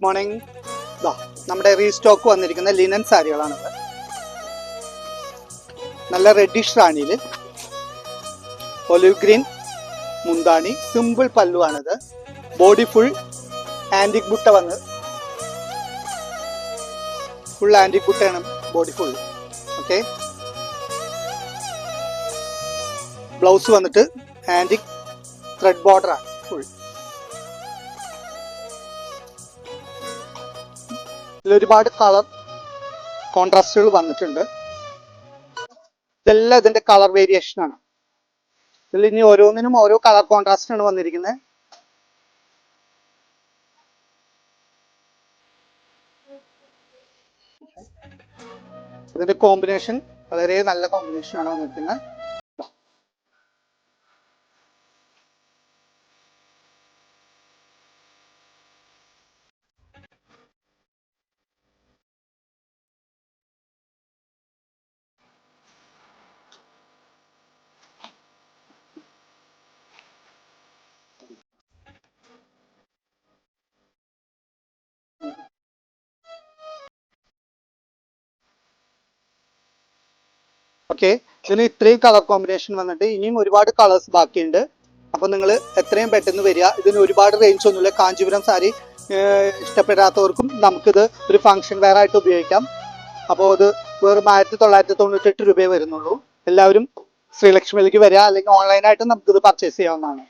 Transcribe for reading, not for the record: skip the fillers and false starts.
Morning. നമ്മുടെ restock വന്നിരിക്കുന്ന linen സാരികളാണിത്. നല്ല റെഡിഷ് റാണിയിൽ ഒലിവ് ഗ്രീൻ മുന്താണി, സിമ്പിൾ പല്ലുവാണിത്. ബോഡി ഫുൾ ആൻറ്റിക് ബുട്ട വന്ന് ഫുൾ ആൻറ്റിക് ബുട്ടയാണ് ബോഡി ഫുൾ. ഓക്കെ, ബ്ലൗസ് വന്നിട്ട് ആൻറ്റിക് ത്രെഡ് ബോർഡറാണ് ഫുൾ. ഇതിലൊരുപാട് കളർ കോൺട്രാസ്റ്റുകൾ വന്നിട്ടുണ്ട്. ഇതെല്ലാം ഇതിന്റെ കളർ വേരിയേഷൻ ആണ്. ഇതിൽ ഇനി ഓരോന്നിനും ഓരോ കളർ കോൺട്രാസ്റ്റ് ആണ് വന്നിരിക്കുന്നത്. ഇതിന്റെ കോമ്പിനേഷൻ വളരെ നല്ല കോമ്പിനേഷൻ ആണ് വന്നിരിക്കുന്നത്. ഓക്കെ, ഇതിന് ഇത്രയും കളർ കോമ്പിനേഷൻ വന്നിട്ട് ഇനിയും ഒരുപാട് കളേഴ്സ് ബാക്കിയുണ്ട്. അപ്പോൾ നിങ്ങൾ എത്രയും പെട്ടെന്ന് വരിക. ഇതിന് ഒരുപാട് റേഞ്ച് ഒന്നുമില്ല. കാഞ്ചീപുരം സാരി ഇഷ്ടപ്പെടാത്തവർക്കും നമുക്കിത് ഒരു ഫംഗ്ഷൻ വെയർ ആയിട്ട് ഉപയോഗിക്കാം. അപ്പോൾ ഇത് വെറും 1998 രൂപയെ വരുന്നുള്ളൂ. എല്ലാവരും ശ്രീലക്ഷ്മിയിലേക്ക് വരിക, അല്ലെങ്കിൽ ഓൺലൈനായിട്ട് നമുക്കിത് പർച്ചേസ് ചെയ്യാവുന്നതാണ്.